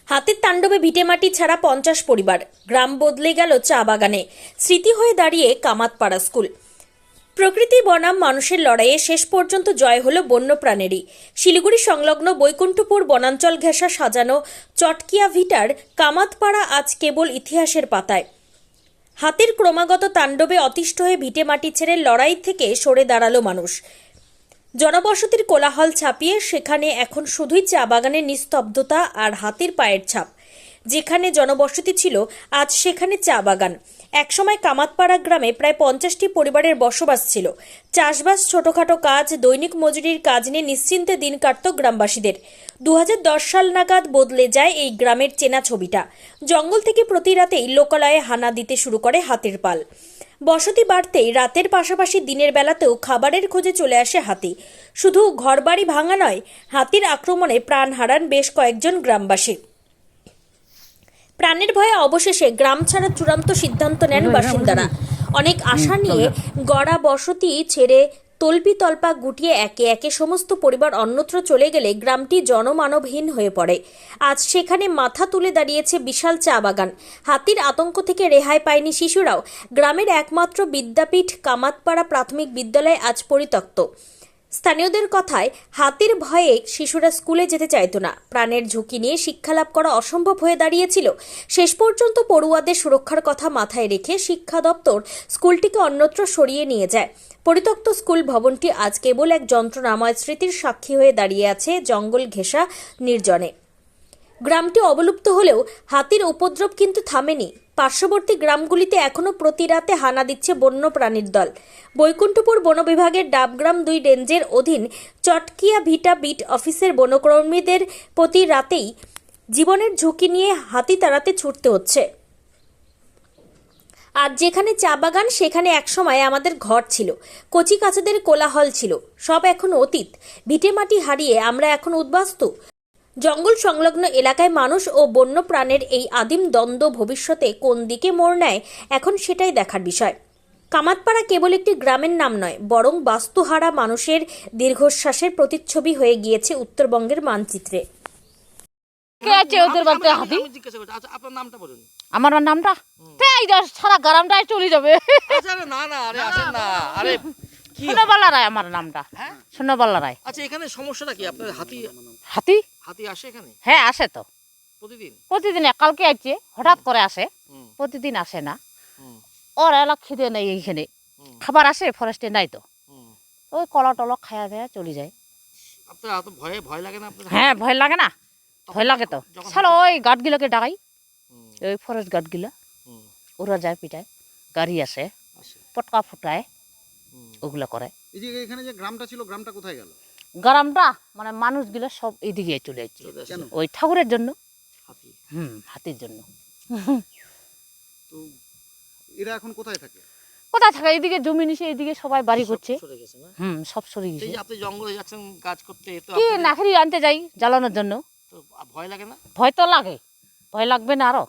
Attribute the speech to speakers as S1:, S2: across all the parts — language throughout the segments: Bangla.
S1: হাতির তাণ্ডবে ভিটেমাটি ছাড়া 50 পরিবার, গ্রাম বদলে গেল চা বাগানে। স্মৃতি হয়ে দাঁড়িয়ে কামাতপাড়া স্কুল। প্রকৃতি বনাম মানুষের লড়াইয়ে শেষ পর্যন্ত জয় হলো বন্যপ্রাণেরই। শিলিগুড়ি সংলগ্ন বৈকুণ্ঠপুর বনাঞ্চল ঘেঁষা সাজানো চটকিয়া ভিটার কামাতপাড়া আজ কেবল ইতিহাসের পাতায়। হাতির ক্রমাগত তাণ্ডবে অতিষ্ঠ হয়ে ভিটেমাটি ছেড়ে লড়াই থেকে সরে দাঁড়ালো মানুষ। জনবসতির কোলাহল ছাপিয়ে সেখানে এখন শুধুই চা বাগানের নিস্তব্ধতা আর হাতির পায়ের ছাপ। যেখানে জনবসতি ছিল আজ সেখানে চা বাগান। একসময় কামাতপাড়া গ্রামে প্রায় 50টি পরিবারের বসবাস ছিল। চাষবাস, ছোটখাটো কাজ, দৈনিক মজুরির কাজ নিয়ে নিশ্চিন্তে দিন কাটত গ্রামবাসীদের। 2010 সাল নাগাদ বদলে যায় এই গ্রামের চেনা ছবিটা। জঙ্গল থেকে প্রতি রাতেই লোকালয়ে হানা দিতে শুরু করে হাতির পাল। বসতি বাড়তেই রাতের পাশাপাশি দিনের বেলাতেও খাবারের খোঁজে চলে আসে হাতি। শুধু ঘরবাড়ি ভাঙা নয়, হাতির আক্রমণে প্রাণ হারান বেশ কয়েকজন গ্রামবাসী। প্রাণের ভয়ে অবশেষে গ্রাম ছাড়ার চূড়ান্ত সিদ্ধান্ত নেন বাসিন্দারা। অনেক আশা নিয়ে গড়া বসতি ছেড়ে তল্পি তল্পা গুটিয়ে একে একে সমস্ত পরিবার অন্যত্র চলে গেলে গ্রামটি জনমানবহীন হয়ে পড়ে। আজ সেখানে মাথা তুলে দাঁড়িয়েছে বিশাল চা বাগান। হাতির আতঙ্ক থেকে রেহাই পায়নি শিশুরাও। গ্রামের একমাত্র বিদ্যাপীঠ কামাতপাড়া প্রাথমিক বিদ্যালয় আজ পরিত্যক্ত। স্থানীয়দের কথায়, হাতির ভয়ে শিশুরা স্কুলে যেতে চাইতো না। প্রাণের ঝুঁকি নিয়ে শিক্ষালাভ করা অসম্ভব হয়ে দাঁড়িয়েছিল। শেষ পর্যন্ত পড়ুয়াদের সুরক্ষার কথা মাথায় রেখে শিক্ষা দপ্তর স্কুলটিকে অন্যত্র সরিয়ে নিয়ে যায়। পরিত্যক্ত স্কুল ভবনটি আজ কেবল এক যন্ত্রণাময় স্মৃতির সাক্ষী হয়ে দাঁড়িয়ে আছে জঙ্গল ঘেঁষা নির্জনে। গ্রামটি অবলুপ্ত হলেও হাতির উপদ্রব কিন্তু থামেনি। পার্শ্ববর্তী গ্রামগুলিতে এখনও প্রতি রাতে হানা দিচ্ছে বন্য প্রাণীর দল। বৈকুণ্ঠপুর বন বিভাগের ডাবগ্রাম 2 রেঞ্জের অধীন চটকিয়া ভিটা বিট অফিসের বনকর্মীদের প্রতি রাতেই জীবনের ঝুঁকি নিয়ে হাতি তাড়াতে ছুটতে হচ্ছে। আর যেখানে চা বাগান সেখানে একসময় আমাদের ঘর ছিল, কচি কাচাদের কোলাহল ছিল। সব এখন অতীত। ভিটেমাটি হারিয়ে আমরা এখন উদ্বাস্তু। জঙ্গল সংলগ্ন এলাকায় মানুষ ও বন্য প্রাণের এই আদিম দ্বন্দ্ব ভবিষ্যতে কোন দিকে মোড় নেয়, এখন সেটাই দেখার বিষয়। কামাতপাড়া কেবল একটি গ্রামের নাম নয়, বরং বাস্তুহারা মানুষের দীর্ঘশ্বাসের প্রতিচ্ছবি হয়ে গিয়েছে উত্তরবঙ্গের মানচিত্রে।
S2: আমার নামটা সারা গ্রামটাই চলে যাবে। সোনাবালা রায় আমার নামটা। সোনাবালা রায়।
S3: আচ্ছা, এখানে সমস্যাটা কি? আপনার হাতি
S2: হাতি
S3: হাতি আসে এখানে?
S2: হ্যাঁ, আসে তো
S3: প্রতিদিন।
S2: প্রতিদিন। কালকে আসছে, হঠাৎ করে আসে, প্রতিদিন আসে না। ওর এলাকা খিদে নেই, এইখানে খাবার আসে, ফরেস্টে নাই তো ওই কলা টলা খায়া দেয়া চলে যায়।
S3: আপনার এত ভয় লাগে না আপনার?
S2: হ্যাঁ, ভয় লাগে না? ভয় লাগে তো। চলো ওই গার্ডগুলোকে ডাকাই, ওই ফরেস্ট গার্ডগুলা, ওরা যায় পিটায়, গাড়ি আসে, পটকা ফুটায়, ওগুলা করে।
S4: এই যে এখানে যে গ্রামটা ছিল, গ্রামটা কোথায় গেল?
S2: গ্রামটা মানে মানুষগুলো সব এইদিকে চলে যাচ্ছে ওই ঠাকুরের জন্য। হাতির জন্য।
S4: তো এরা এখন কোথায় থাকে?
S2: কোথায় থাকে? এইদিকে জমি নিছে, এইদিকে সবাই বাড়ি করছে। সব সরে গেছে।
S3: এই যে আপনি জঙ্গলে যাচ্ছেন কাজ করতে, তো
S2: কি নাখরি আনতে যাই জ্বালানোর জন্য।
S3: তো ভয় লাগে না?
S2: ভয় তো লাগে, ভয় লাগবে না আরো?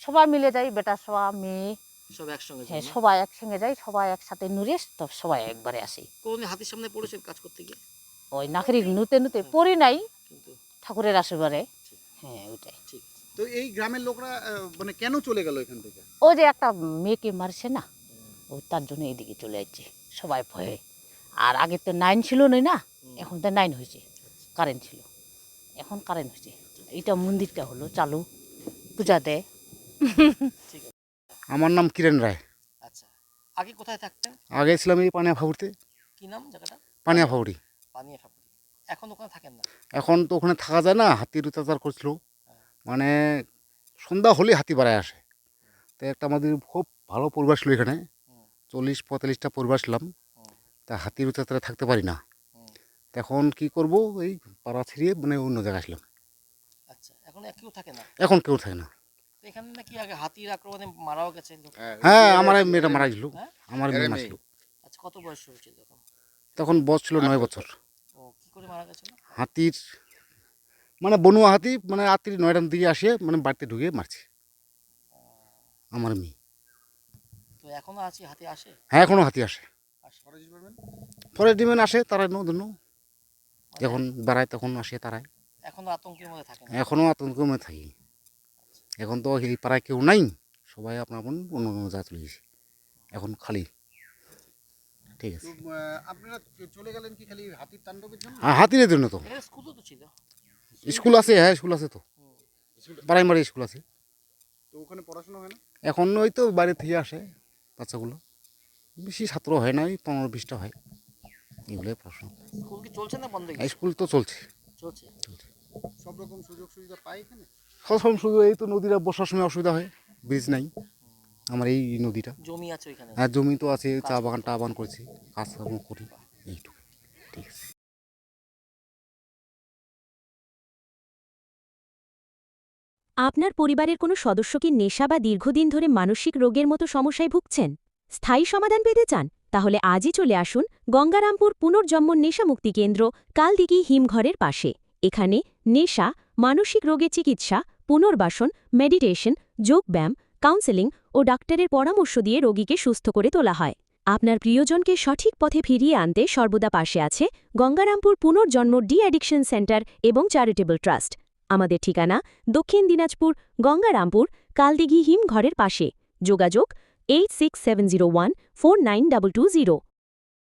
S2: সবাই মিলে যাই, বেটা সবা মেয়ে
S3: সব একসঙ্গে।
S2: হ্যাঁ, সবাই একসঙ্গে যাই, সবাই একসাথে নুরে তো সবাই একবারে আসি।
S3: কোন হাতির সামনে পড়েছেন কাজ করতে গিয়ে?
S2: ওই নাখরি নুতে নুতে পড়ি নাই,
S3: কিন্তু
S2: ঠাকুরের আশীর্বাদে। হ্যাঁ, ওইটাই।
S3: ঠিক।
S4: তো এই গ্রামের লোকরা মানে কেন চলে গেল এখান থেকে?
S2: ওই যে একটা মেয়েকে মারছে না, ও তার জন্য এদিকে চলে যাচ্ছে সবাই ভয়ে। আর আগে তো 9 ছিল না, এখন তো 9 হয়েছে, কারেন্ট ছিল, এখন কারেন্ট হয়েছে। এইটা মন্দিরটা হলো চালু, পূজা দেয়।
S4: আমার নাম কিরণ রায়।
S3: আচ্ছা, আগে কোথায় থাকতেন?
S4: আগে ছিলাম এই পানিয়া ফাউড়িতে।
S3: কি নাম জায়গাটা?
S4: পানিয়া ফাউড়ি।
S3: পানিয়া ফাপুরি। এখন ওখানে থাকেন না?
S4: এখন তো ওখানে থাকা যায় না, হাতির অত্যাচার করছিল। মানে সন্ধ্যা হলে হাতি বাড়ায় আসে। তো একটা আমাদের খুব ভালো পরিবার ছিল এখানে, 40-45টা পরিবার ছিলাম। তা হাতির অত্যাচারে থাকতে পারি না। এখন কি করব, এই পাড়া ছিঁড়িয়ে মানে অন্য জায়গায় আসলাম।
S3: আচ্ছা, এখন কেউ থাকে না?
S4: এখন কেউ থাকে না।
S3: তো এখানে নাকি আগে হাতির আক্রমণে মারাও গেছে লোক?
S4: হ্যাঁ, আমার মেয়েটা মারা গেছিল। আমার মেয়ে মারা ছিল।
S3: আচ্ছা, কত বয়স হয়েছিল তখন?
S4: তখন বয়স ছিল 9 বছর।
S3: ও, কি করে মারা গেছিল?
S4: হাতির মানে বনুয়া হাতি, মানে রাত্রি 9টার দিকে আসে, মানে বাড়িতে ঢুকে মারছে আমার মেয়ে।
S3: তো এখনো আছে হাতি আসে?
S4: হ্যাঁ, এখনো হাতি আসে। ফরেস্ট ডিপার্টমেন্ট আসে, তারা নতুন যখন বাড়ায় তখন আসে তারাই।
S3: এখনো আতঙ্কের মধ্যে থাকে না?
S4: এখনো আতঙ্কের মধ্যে থাকি। এখন তো এই পাড়ায় কেউ নাই, সবাই আপনার অন্য অন্য জায়গায় চলে গেছে, এখন খালি। ঠিক আছে,
S5: আপনারা চলে গেলেন কি খালি হাতির তাণ্ডবের জন্য?
S4: হ্যাঁ হাতির জন্য তো।
S3: এখানে স্কুলও তো ছিল।
S4: স্কুল আছে, হ্যাঁ স্কুল আছে তো, প্রাইমারি স্কুল আছে।
S5: তো ওখানে পড়াশোনা হয় না?
S4: এখন ওই তো বাইরে থেকে আসে বাচ্চাগুলো, বেশি ছাত্র হয় না, ওই 15-20টা হয়, এগুলোই পড়াশোনা।
S3: স্কুল কি চলছে না বন্ধ হয়ে
S4: আর
S3: গেছে?
S4: স্কুল তো চলছে।
S3: চলছে।
S5: সব রকম সুযোগ সুবিধা পায় এখানে?
S4: সব শুধু এই তো নদীটা বর্ষার সময় অসুবিধা হয়, ব্রিজ নাই আমার এই নদীটা।
S3: জমি আছে ওইখানে?
S4: হ্যাঁ জমি তো আছে, চা বাগান টা বাগান করেছি, কাজ কর্ম করি, এইটুকু। ঠিক আছে।
S6: আপনার পরিবারের কোনো সদস্য কি নেশা বা দীর্ঘদিন ধরে মানসিক রোগের মতো সমস্যায় ভুগছেন? স্থায়ী সমাধান পেতে চান? তাহলে আজই চলে আসুন গঙ্গারামপুর পুনর্জন্ম নেশামুক্তি কেন্দ্র, কালদিঘি হিমঘরের পাশে। এখানে নেশা, মানসিক রোগের চিকিৎসা, পুনর্বাসন, মেডিটেশন, যোগব্যায়াম, কাউন্সেলিং ও ডাক্তারের পরামর্শ দিয়ে রোগীকে সুস্থ করে তোলা হয়। আপনার প্রিয়জনকে সঠিক পথে ফিরিয়ে আনতে সর্বদা পাশে আছে গঙ্গারামপুর পুনর্জন্ম ডি অ্যাডিকশন সেন্টার এবং চ্যারিটেবল ট্রাস্ট। আমাদের ঠিকানা দক্ষিণ দিনাজপুর, গঙ্গারামপুর, কালদিঘি হিমঘরের পাশে। যোগাযোগ 8670149220।